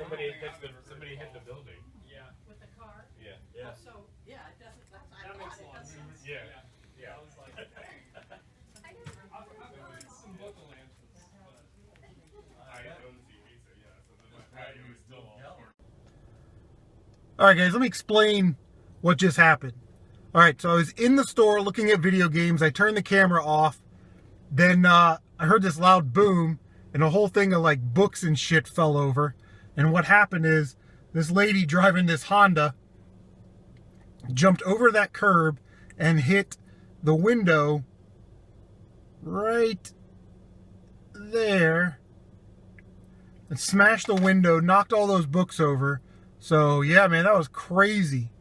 Somebody hit the building. Yeah. With the car? Yeah. Yeah. Oh, so, yeah, it doesn't, that makes a lot of sense. Yeah. Yeah. I was like, I've some local answers, but I own the TV, so yeah. So the patio is still all. Alright guys, let me explain what just happened. Alright, so I was in the store looking at video games. I turned the camera off. Then I heard this loud boom, and a whole thing of like books and shit fell over. And what happened is this lady driving this Honda jumped over that curb and hit the window right there and smashed the window, knocked all those books over. So yeah, man, that was crazy.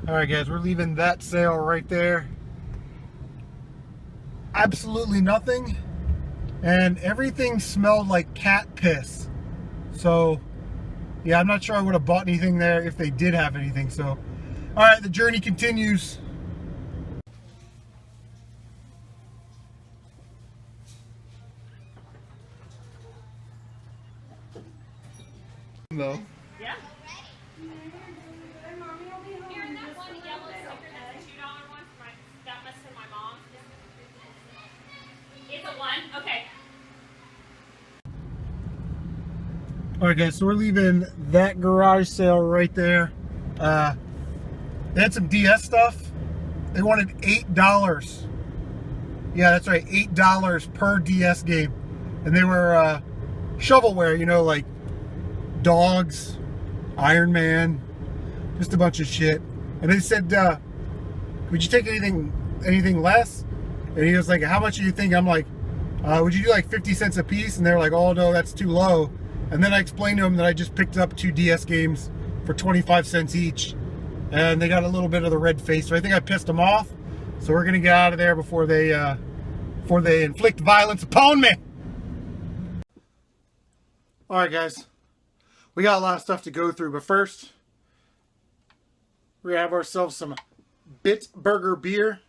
Alright guys, we're leaving that sale right there. Absolutely nothing. And everything smelled like cat piss. So, yeah, I'm not sure I would have bought anything there if they did have anything. So, alright, the journey continues. No. Yeah. Here, and that one yellow sticker, that's a $2 one for that must for my mom. It's a one? Okay. Alright guys, so we're leaving that garage sale right there. They had some DS stuff. They wanted $8. Yeah, that's right, $8 per DS game. And they were shovelware, you know, like dogs, Iron Man, just a bunch of shit. And they said, would you take anything less? And he was like, how much do you think? I'm like, would you do like 50 cents a piece? And they're like, oh no, that's too low. And then I explained to them that I just picked up 2 DS games for 25 cents each. And they got a little bit of the red face. So I think I pissed them off. So we're gonna get out of there before they inflict violence upon me. All right, guys. We got a lot of stuff to go through, but first, we're gonna have ourselves some Bitburger beer.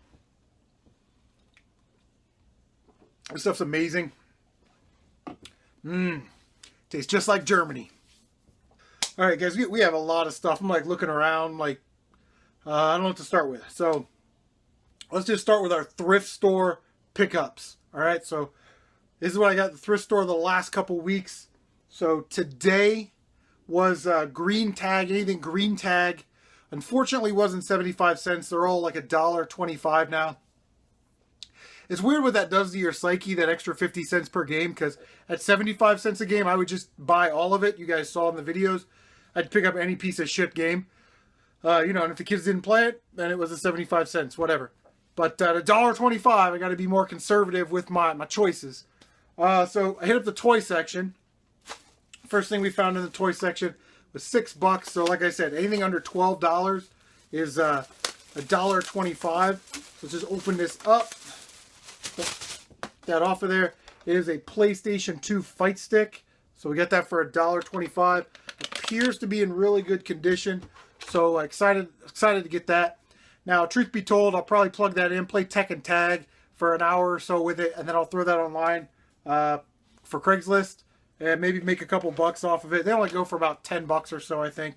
This stuff's amazing. Tastes just like Germany. All right, guys, we have a lot of stuff. I'm like looking around, like I don't know what to start with. So let's just start with our thrift store pickups. All right, so this is what I got at the thrift store the last couple weeks. So today was green tag, anything green tag. Unfortunately, wasn't 75 cents. They're all like $1.25 now. It's weird what that does to your psyche, that extra 50 cents per game, because at 75 cents a game, I would just buy all of it. You guys saw in the videos. I'd pick up any piece of shit game. You know, and if the kids didn't play it, then it was a 75 cents, whatever. But at $1.25, I got to be more conservative with my choices. So I hit up the toy section. First thing we found in the toy section was $6. So like I said, anything under $12 is $1.25. So just open this up. That off of there. It is a PlayStation 2 fight stick. So we got that for $1.25. A appears to be in really good condition. So excited to get that. Now, truth be told, I'll probably plug that in, play Tekken Tag for an hour or so with it, and then I'll throw that online for Craigslist and maybe make a couple bucks off of it. They only go for about 10 bucks or so, I think.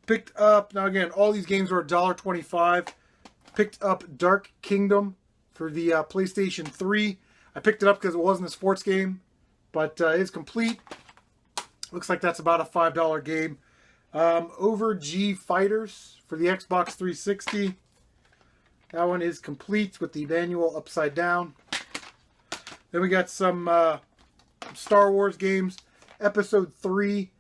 Picked up, now again, all these games are $1.25. Picked up Dark Kingdom for the PlayStation 3. I picked it up because it wasn't a sports game, but it's complete. Looks like that's about a $5 game. Over G Fighters for the Xbox 360. That one is complete with the manual upside down. Then we got some Star Wars games. Episode 3,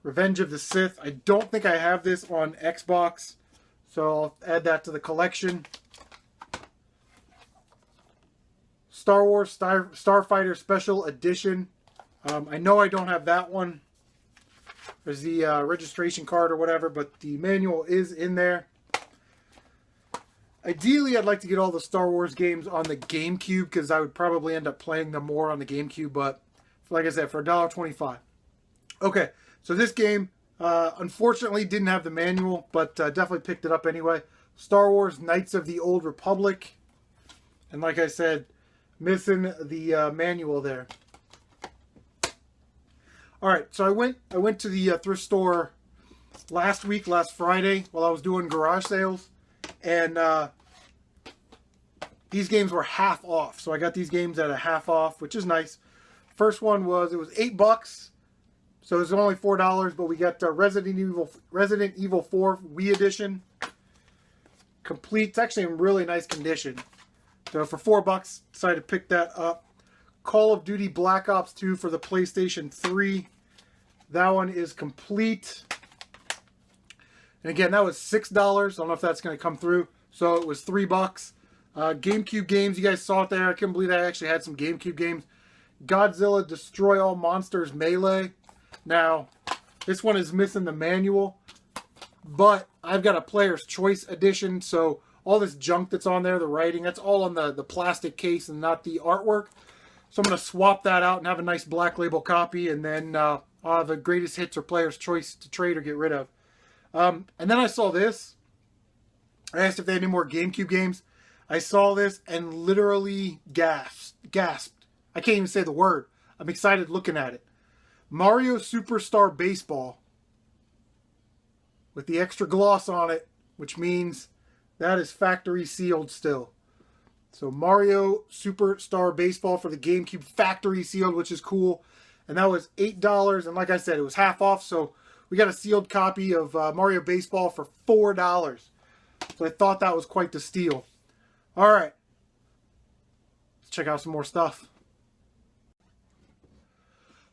Revenge of the Sith. I don't think I have this on Xbox, so I'll add that to the collection. Star Wars Starfighter Special Edition. I know I don't have that one. There's the registration card or whatever, but the manual is in there. Ideally, I'd like to get all the Star Wars games on the GameCube because I would probably end up playing them more on the GameCube, but like I said, for $1.25. Okay, so this game, unfortunately, didn't have the manual, but definitely picked it up anyway. Star Wars Knights of the Old Republic. And like I said, missing the manual there. Alright, so I went to the thrift store last Friday, while I was doing garage sales. And these games were half off. So I got these games at a half off, which is nice. First one was, it was $8. So it was only $4, but we got Resident Evil 4 Wii Edition. Complete. It's actually in really nice condition. So for $4, decided to pick that up. Call of Duty Black Ops 2 for the PlayStation 3. That one is complete. And again, that was $6. I don't know if that's going to come through. So it was $3. GameCube games, you guys saw it there. I couldn't believe I actually had some GameCube games. Godzilla Destroy All Monsters Melee. Now, this one is missing the manual, but I've got a Player's Choice edition, so all this junk that's on there, the writing, that's all on the plastic case and not the artwork. So I'm going to swap that out and have a nice black label copy, and then I'll have a greatest hits or Player's Choice to trade or get rid of. And then I saw this. I asked if they had any more GameCube games. I saw this and literally gasped. I can't even say the word. I'm excited looking at it. Mario Superstar Baseball. With the extra gloss on it, which means that is factory sealed still. So Mario Superstar Baseball for the GameCube, factory sealed, which is cool. And that was $8. And like I said, it was half off. So we got a sealed copy of Mario Baseball for $4. So I thought that was quite the steal. All right. Let's check out some more stuff.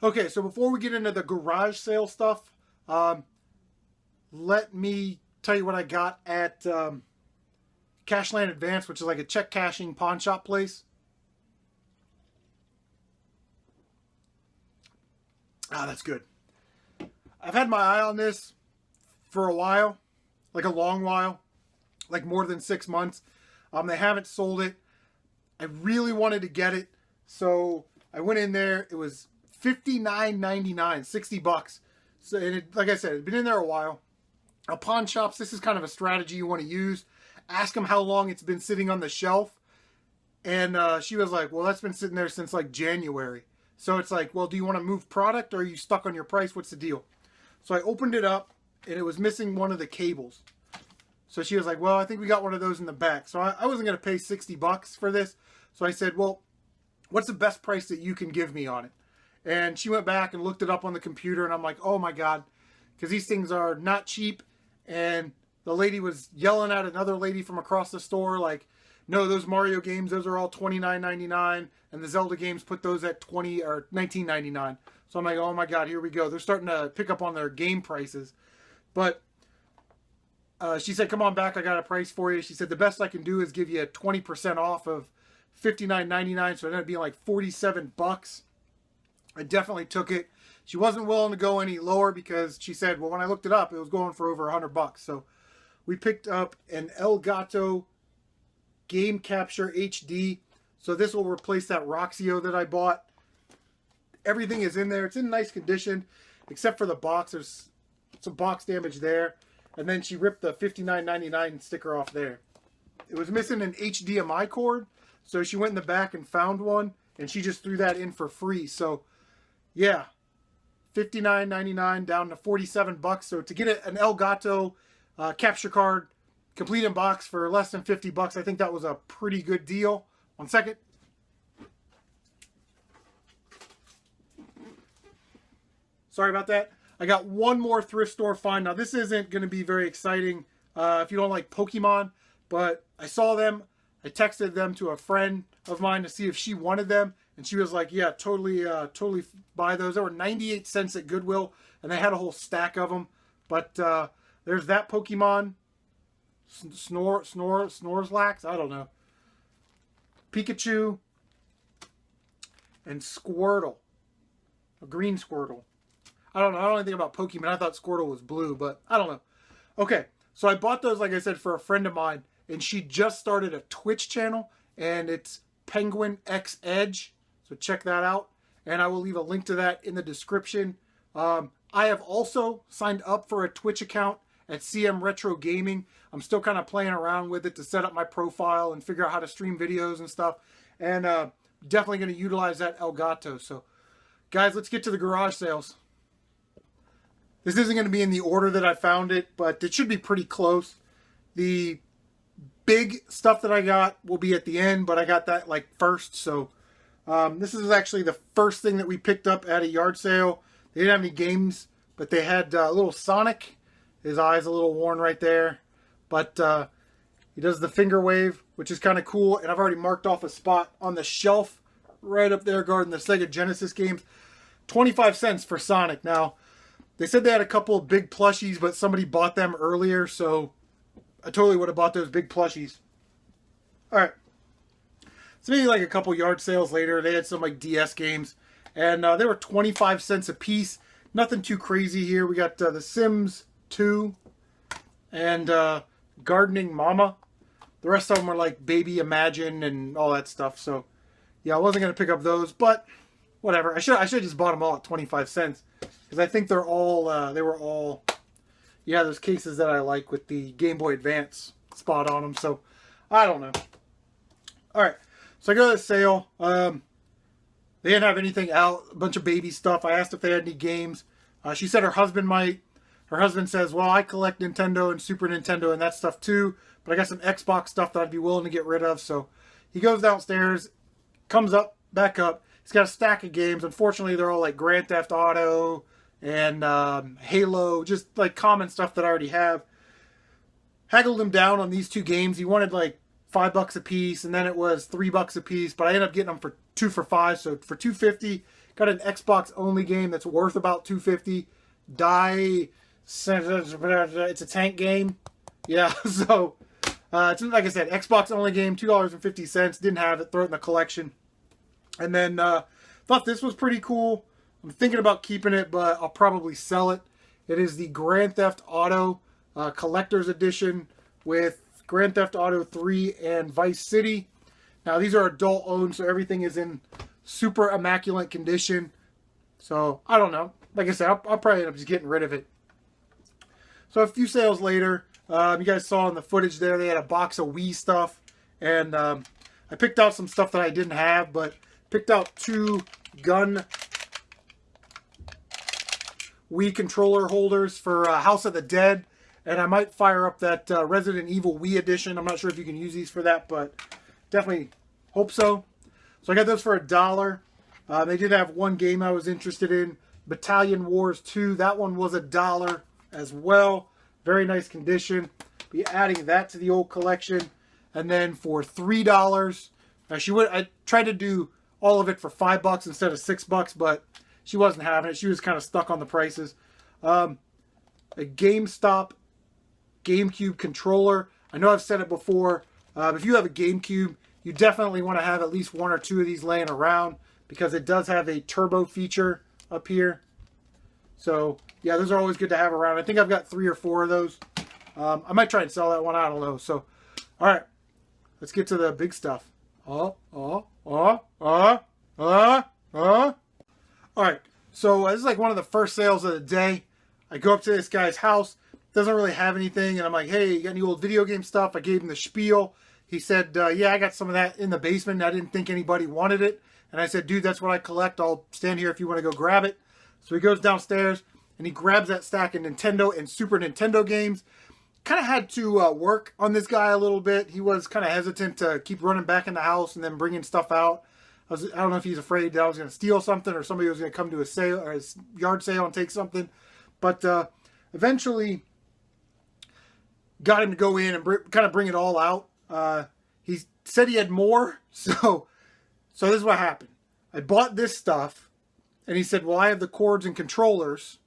Okay, so before we get into the garage sale stuff, let me tell you what I got at Cashland Advance, which is like a check cashing pawn shop place. Ah, that's good. I've had my eye on this for a while, like a long while, like more than 6 months. They haven't sold it. I really wanted to get it, so I went in there. It was $59.99, $60. So, and like I said, it's been in there a while. Now, pawn shops, this is kind of a strategy you want to use. Ask them how long it's been sitting on the shelf. And she was like, well, that's been sitting there since like January. So it's like, well, do you want to move product or are you stuck on your price? What's the deal? So I opened it up and it was missing one of the cables. So she was like, well, I think we got one of those in the back. So I wasn't going to pay $60 for this. So I said, well, what's the best price that you can give me on it? And she went back and looked it up on the computer. And I'm like, oh my God, because these things are not cheap. And the lady was yelling at another lady from across the store like, no, those Mario games, those are all $29.99. And the Zelda games put those at $20 or $19.99. So I'm like, oh my God, here we go. They're starting to pick up on their game prices. But she said, come on back, I got a price for you. She said, the best I can do is give you 20% off of $59.99. So it ended up being like $47. I definitely took it. She wasn't willing to go any lower because she said, well, when I looked it up, it was going for over $100. So we picked up an Elgato Game Capture HD. So this will replace that Roxio that I bought. Everything is in there. It's in nice condition. except for the box. There's some box damage there. And then she ripped the $59.99 sticker off there. It was missing an HDMI cord, so she went in the back and found one, and she just threw that in for free. So, yeah, $59.99 down to $47. So to get an Elgato capture card, complete in box for less than $50, I think that was a pretty good deal. 1 second. Sorry about that. I got one more thrift store find. Now, this isn't going to be very exciting if you don't like Pokemon, but I saw them. I texted them to a friend of mine to see if she wanted them, and she was like, yeah, totally buy those. They were 98 cents at Goodwill, and they had a whole stack of them. But there's that Pokemon, Snorlax, I don't know, Pikachu, and Squirtle, a green Squirtle. I don't know. I don't know anything about Pokemon. I thought Squirtle was blue, but I don't know. Okay, so I bought those, like I said, for a friend of mine, and she just started a Twitch channel, and it's PenguinXedge. So check that out, and I will leave a link to that in the description. I have also signed up for a Twitch account at CM Retro Gaming. I'm still kind of playing around with it to set up my profile and figure out how to stream videos and stuff, and definitely going to utilize that Elgato. So, guys, let's get to the garage sales. This isn't going to be in the order that I found it, but it should be pretty close. The big stuff that I got will be at the end, but I got that like first. So this is actually the first thing that we picked up at a yard sale. They didn't have any games, but they had a little Sonic. His eye's a little worn right there, but he does the finger wave, which is kind of cool. And I've already marked off a spot on the shelf right up there guarding the Sega Genesis games. 25 cents for Sonic. Now, they said they had a couple of big plushies, but somebody bought them earlier, so I totally would have bought those big plushies. Alright. So maybe like a couple yard sales later, they had some like DS games, and they were 25 cents a piece. Nothing too crazy here. We got The Sims 2 and Gardening Mama. The rest of them are like Baby Imagine and all that stuff, so yeah, I wasn't going to pick up those, but whatever. I should have just bought them all at 25 cents. Because I think they're all, yeah, those cases that I like with the Game Boy Advance spot on them. So, I don't know. Alright, so I go to the sale. They didn't have anything out, a bunch of baby stuff. I asked if they had any games. She said her husband might. Her husband says, well, I collect Nintendo and Super Nintendo and that stuff too. But I got some Xbox stuff that I'd be willing to get rid of. So, he goes downstairs, comes up, back up. He's got a stack of games. Unfortunately, they're all like Grand Theft Auto and Halo, just like common stuff that I already have. Haggled him down on these two games. He wanted like $5 a piece, and then it was $3 a piece, but I ended up getting them for 2 for $5. So for $2.50, got an Xbox only game that's worth about $2.50. It's a tank game. Yeah, so it's like I said, Xbox only game, $2.50. Didn't have it, throw it in the collection. And then thought this was pretty cool. I'm thinking about keeping it, but I'll probably sell it. It is the Grand Theft Auto Collector's Edition with Grand Theft Auto 3 and Vice City. Now, these are adult-owned, so everything is in super immaculate condition. So, I don't know. Like I said, I'll probably end up just getting rid of it. So, a few sales later, you guys saw in the footage there, they had a box of Wii stuff. And I picked out some stuff that I didn't have, but picked out 2 gun Wii controller holders for House of the Dead, and I might fire up that Resident Evil Wii edition. I'm not sure if you can use these for that, but definitely hope so. So I got those for $1. They did have one game I was interested in, Battalion Wars 2. That one was $1 as well. Very nice condition. Be adding that to the old collection. And then for $3, I tried to do all of it for $5 instead of $6, but she wasn't having it. She was kind of stuck on the prices. A GameStop GameCube controller. I know I've said it before. If you have a GameCube, you definitely want to have at least 1 or 2 of these laying around because it does have a turbo feature up here. So, yeah, those are always good to have around. I think I've got 3 or 4 of those. I might try and sell that one. I don't know. So, all right. Let's get to the big stuff. All right. So this is like one of the first sales of the day. I go up to this guy's house, doesn't really have anything, and I'm like, hey, you got any old video game stuff? I gave him the spiel. He said, yeah, I got some of that in the basement. I didn't think anybody wanted it. And I said, dude, that's what I collect. I'll stand here if you want to go grab it. So he goes downstairs, and he grabs that stack of Nintendo and Super Nintendo games. Kind of had to work on this guy a little bit. He was kind of hesitant to keep running back in the house and then bringing stuff out. I don't know if he's afraid that I was going to steal something or somebody was going to come to a sale or his yard sale and take something. But eventually got him to go in and kind of bring it all out. He said he had more. So this is what happened. I bought this stuff and he said, well, I have the cords and controllers,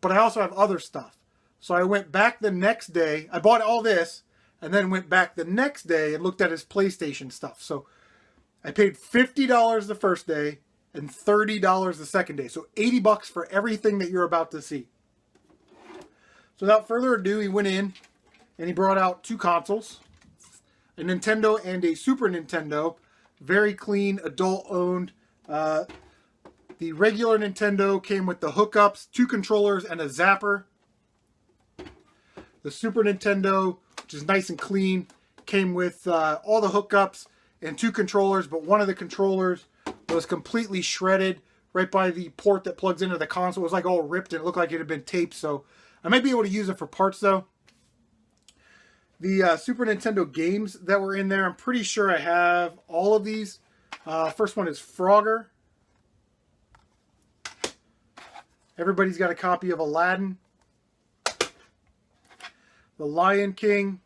but I also have other stuff. So I went back the next day. I bought all this and then went back the next day and looked at his PlayStation stuff. So I paid $50 the first day and $30 the second day. So $80 for everything that you're about to see. So without further ado, he went in and he brought out 2 consoles, a Nintendo and a Super Nintendo. Very clean, adult-owned. The regular Nintendo came with the hookups, 2 controllers, and a zapper. The Super Nintendo, which is nice and clean, came with all the hookups and 2 controllers, but one of the controllers was completely shredded right by the port that plugs into the console. It was like all ripped and it looked like it had been taped, so I might be able to use it for parts though. The Super Nintendo games that were in there, I'm pretty sure I have all of these. First one is Frogger. Everybody's got a copy of Aladdin. The Lion King,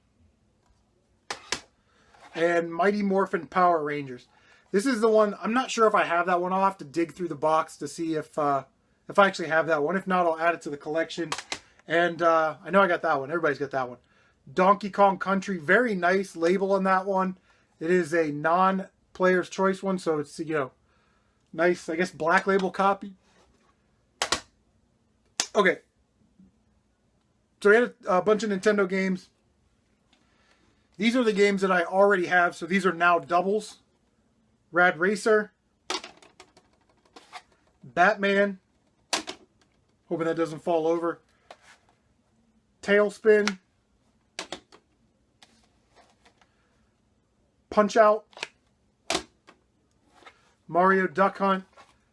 and Mighty Morphin Power Rangers. This is the one, I'm not sure if I have that one. I'll have to dig through the box to see if I actually have that one. If not, I'll add it to the collection. And I know I got that one. Everybody's got that one. Donkey Kong Country, very nice label on that one. It is a non-player's choice one, so it's, you know, nice, I guess, black label copy. Okay. So we had a bunch of Nintendo games. These are the games that I already have, so these are now doubles. Rad Racer. Batman. Hoping that doesn't fall over. Tailspin. Punch-Out. Mario Duck Hunt.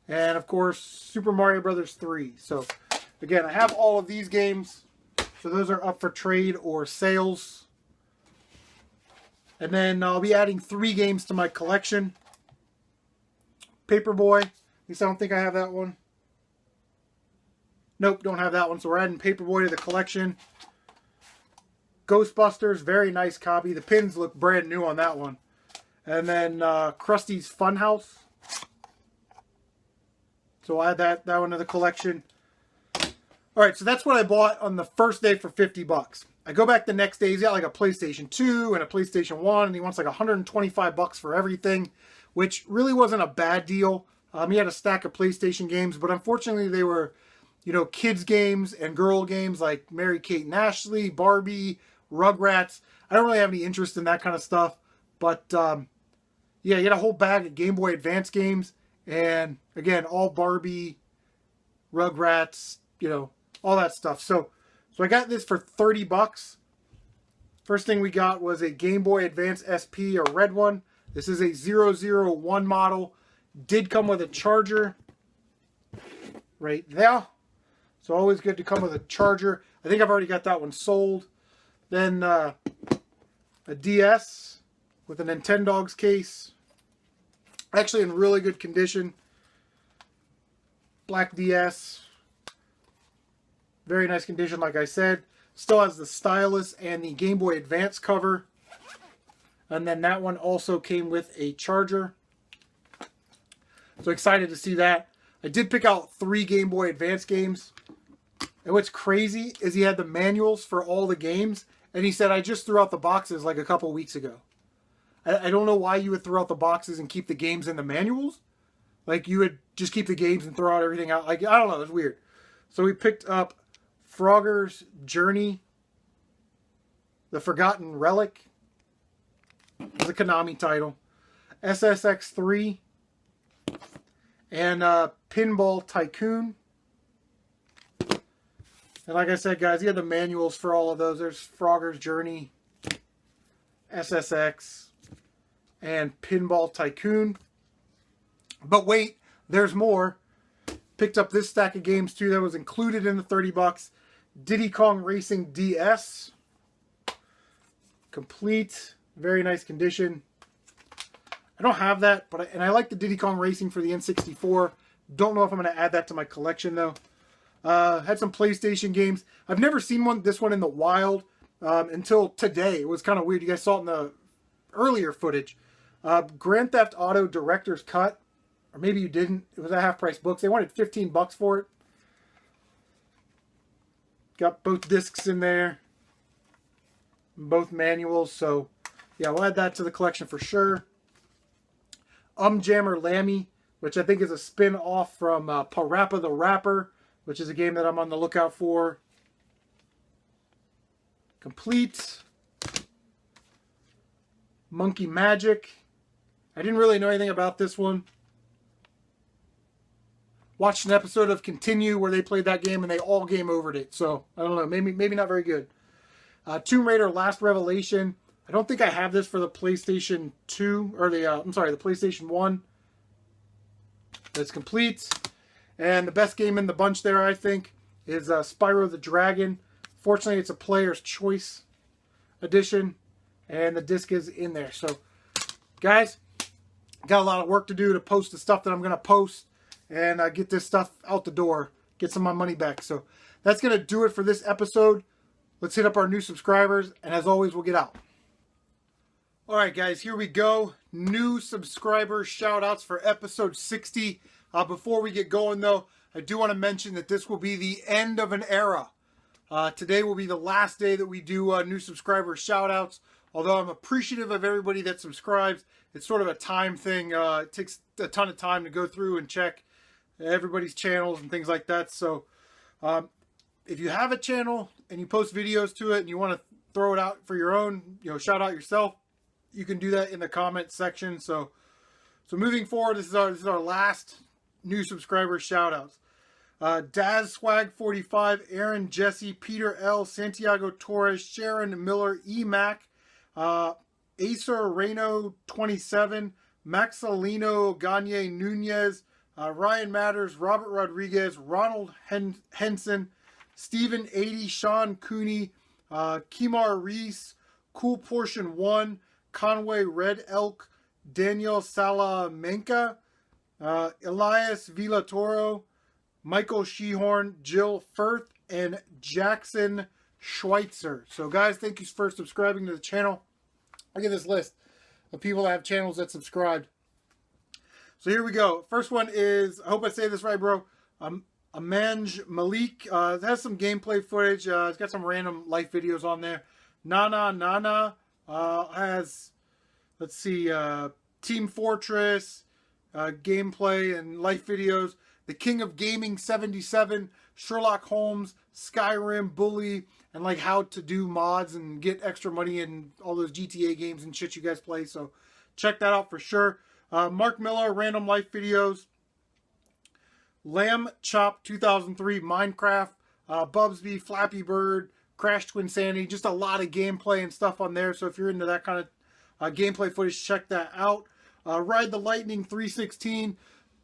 And, of course, Super Mario Bros. 3. So, again, I have all of these games. So those are up for trade or sales. And then I'll be adding 3 games to my collection. Paperboy. At least I don't think I have that one. Nope, don't have that one. So we're adding Paperboy to the collection. Ghostbusters. Very nice copy. The pins look brand new on that one. And then Krusty's Funhouse. So I'll add that one to the collection. Alright, so that's what I bought on the first day for $50. I go back the next day, he's got like a PlayStation 2 and a PlayStation 1, and he wants like $125 for everything, which really wasn't a bad deal. He had a stack of PlayStation games, but unfortunately they were, you know, kids games and girl games like Mary-Kate and Ashley, Barbie, Rugrats. I don't really have any interest in that kind of stuff, but yeah, he had a whole bag of Game Boy Advance games, and again, all Barbie, Rugrats, you know, all that stuff. So I got this for $30. First thing we got was a Game Boy Advance SP, a red one. This is a 001 model. Did come with a charger right there. So always good to come with a charger. I think I've already got that one sold. Then a DS with a Nintendogs case. Actually in really good condition. Black DS. Very nice condition, like I said. Still has the stylus and the Game Boy Advance cover. And then that one also came with a charger. So excited to see that. I did pick out 3 Game Boy Advance games. And what's crazy is he had the manuals for all the games. And he said, I just threw out the boxes like a couple weeks ago. I don't know why you would throw out the boxes and keep the games in the manuals. Like you would just keep the games and throw out everything out. Like, I don't know, it's weird. So we picked up Frogger's Journey, The Forgotten Relic, the Konami title, SSX3, and Pinball Tycoon. And like I said, guys, you have the manuals for all of those. There's Frogger's Journey, SSX, and Pinball Tycoon. But wait, there's more. Picked up this stack of games too that was included in the 30 bucks. Diddy Kong Racing DS. Complete. Very nice condition. I don't have that, but I like the Diddy Kong Racing for the N64. Don't know if I'm going to add that to my collection though. Had some PlayStation games. I've never seen this one in the wild until today. It was kind of weird. You guys saw it in the earlier footage. Grand Theft Auto Director's Cut. Or maybe you didn't. It was a half-price book. They wanted 15 bucks for it. Got both discs in there. Both manuals. So, yeah, we'll add that to the collection for sure. Jammer Lammy, which I think is a spin-off from Parappa the Rapper, which is a game that I'm on the lookout for. Complete. Monkey Magic. I didn't really know anything about this one. Watched an episode of Continue where they played that game and they all game overed it. So, I don't know. Maybe not very good. Tomb Raider Last Revelation. I don't think I have this for the PlayStation 2. Or the PlayStation 1. It's complete. And the best game in the bunch there, I think, is Spyro the Dragon. Fortunately, it's a player's choice edition. And the disc is in there. So, guys, got a lot of work to do to post the stuff that I'm going to post. And get this stuff out the door. Get some of my money back. So, that's going to do it for this episode. Let's hit up our new subscribers. And as always, we'll get out. Alright, guys, here we go. New subscriber shout-outs for episode 60. Before we get going, though, I do want to mention that this will be the end of an era. Today will be the last day that we do new subscriber shout-outs. Although I'm appreciative of everybody that subscribes, it's sort of a time thing. It takes a ton of time to go through and check everybody's channels and things like that. So if you have a channel and you post videos to it and you want to throw it out for your own, shout out yourself, you can do that in the comment section. So moving forward, this is our last new subscriber shout outs. Daz Swag 45, Aaron Jesse, Peter L, Santiago Torres, Sharon Miller, Emac, Acer Reno 27, Maxalino Gagne Nunez, Ryan Matters, Robert Rodriguez, Ronald Henson, Stephen 80, Sean Cooney, Kimar Reese, Cool Portion 1, Conway Red Elk, Daniel Salamenka, Elias Villatoro, Michael Shehorn, Jill Firth, and Jackson Schweitzer. So guys, thank you for subscribing to the channel. Look at this list of people that have channels that subscribed. So here we go. First one is, I hope I say this right, bro. Amanj Malik. It has some gameplay footage. It's got some random life videos on there. Nanananana has, let's see, Team Fortress, gameplay and life videos. The King of Gaming 77, Sherlock Holmes, Skyrim, Bully, and like how to do mods and get extra money in all those GTA games and shit you guys play. So check that out for sure. Mark Miller, random life videos. Lamb Chop 2003, Minecraft, Bubsby, Flappy Bird, Crash Twinsanity, just a lot of gameplay and stuff on there. So if you're into that kind of gameplay footage, check that out. Ride the Lightning 316,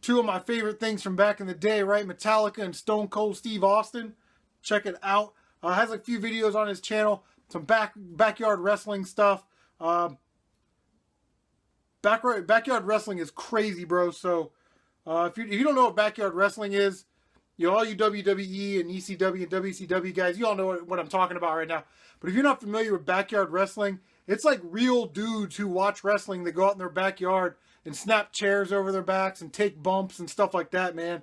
two of my favorite things from back in the day, right? Metallica and Stone Cold Steve Austin. Check it out. Has a few videos on his channel, some backyard wrestling stuff. Backyard wrestling is crazy, bro. So if you don't know what backyard wrestling is, all you WWE and ECW and WCW guys, you all know what I'm talking about right now. But if you're not familiar with backyard wrestling, it's like real dudes who watch wrestling that go out in their backyard and snap chairs over their backs and take bumps and stuff like that, man.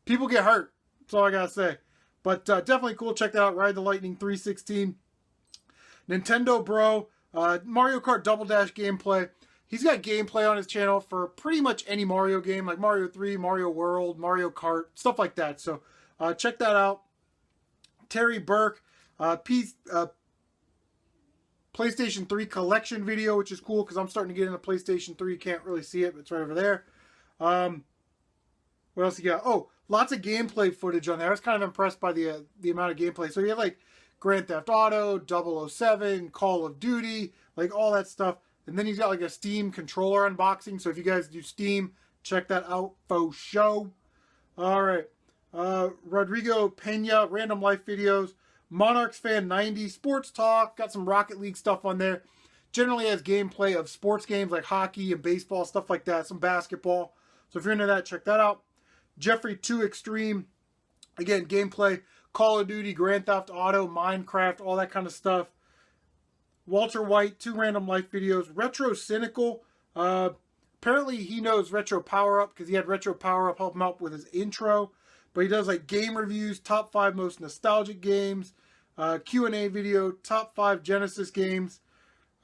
People get hurt. That's all I gotta say. But definitely cool. Check that out. Ride the Lightning 316. Nintendo Bro. Mario Kart Double Dash gameplay. He's got gameplay on his channel for pretty much any Mario game, like Mario 3, Mario World, Mario Kart, stuff like that. So check that out. Terry Burke, PlayStation 3 collection video, which is cool because I'm starting to get into PlayStation 3. You can't really see it, but it's right over there. What else you got? Oh, lots of gameplay footage on there. I was kind of impressed by the amount of gameplay. So you have like Grand Theft Auto, 007, Call of Duty, like all that stuff. And then he's got like a Steam controller unboxing. So if you guys do Steam, check that out for show. All right. Rodrigo Pina, Random Life videos. Monarchs Fan 90, Sports Talk. Got some Rocket League stuff on there. Generally has gameplay of sports games like hockey and baseball, stuff like that. Some basketball. So if you're into that, check that out. Jeffrey 2 Extreme. Again, gameplay. Call of Duty, Grand Theft Auto, Minecraft, all that kind of stuff. Walter White, 2 Random Life videos. Retro Cynical. Apparently he knows Retro Power Up because he had Retro Power Up help him out with his intro. But he does like game reviews, top 5 most nostalgic games, Q&A video, top 5 Genesis games.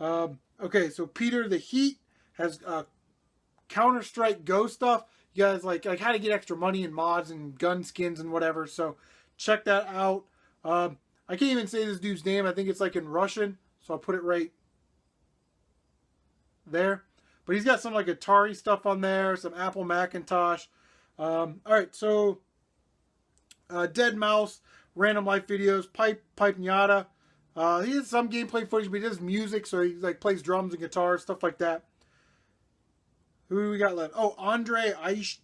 Okay, so Petertheheat has Counter-Strike Go stuff. You guys like how to get extra money and mods and gun skins and whatever. So check that out. I can't even say this dude's name. I think it's like in Russian. So I'll put it right there. But he's got some like Atari stuff on there, some Apple Macintosh. All right, so Dead Mouse, Random Life videos, Pipe Nyata. He has some gameplay footage, but he does music, so he like plays drums and guitars, stuff like that. Who do we got left? Oh, Andre Aish.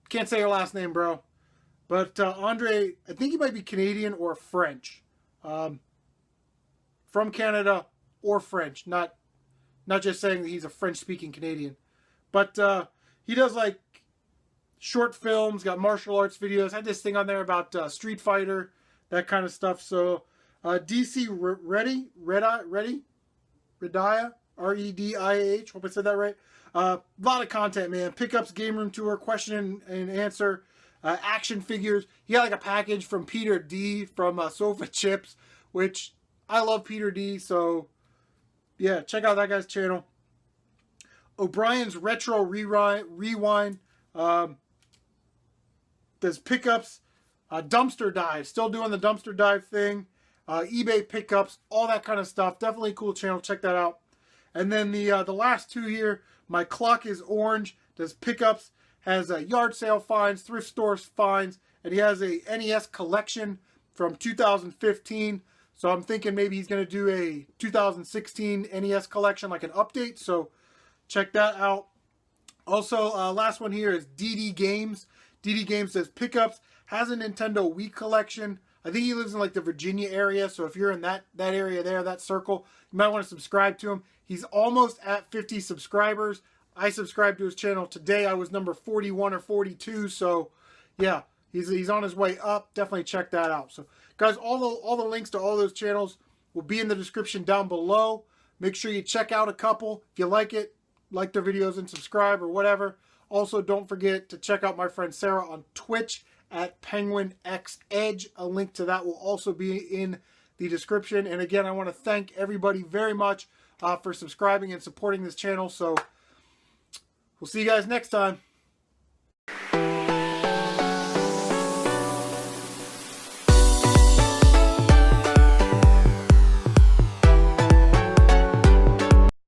Can't say your last name, bro. But Andre, I think he might be Canadian or French. From Canada or French. Not just saying that he's a French-speaking Canadian. But he does like short films, got martial arts videos. Had this thing on there about Street Fighter, that kind of stuff. So dcrediah, REDIAH. Hope I said that right. A lot of content, man. Pickups, game room tour, question and answer, action figures. He got like a package from Peter D from Sofa Chips, which I love Peter D. So yeah, check out that guy's channel. O'Brien's Retro Rewind. There's pickups, dumpster dive. Still doing the dumpster dive thing. eBay pickups, all that kind of stuff. Definitely a cool channel. Check that out. And then the last two here, Myclockisorange does pickups, has yard sale finds, thrift store finds, and he has a NES collection from 2015. So I'm thinking maybe he's going to do a 2016 NES collection, like an update. So check that out. Also, last one here is DDgames. DDgames does pickups, has a Nintendo Wii collection. I think he lives in like the Virginia area. So if you're in that area there, that circle, you might want to subscribe to him. He's almost at 50 subscribers. I subscribed to his channel today. I was number 41 or 42. So yeah, he's on his way up. Definitely check that out. So guys, all the links to all those channels will be in the description down below. Make sure you check out a couple. If you like it, like their videos and subscribe or whatever. Also, don't forget to check out my friend Sarah on Twitch at PenguinXedge. A link to that will also be in the description. And again, I want to thank everybody very much for subscribing and supporting this channel. So we'll see you guys next time.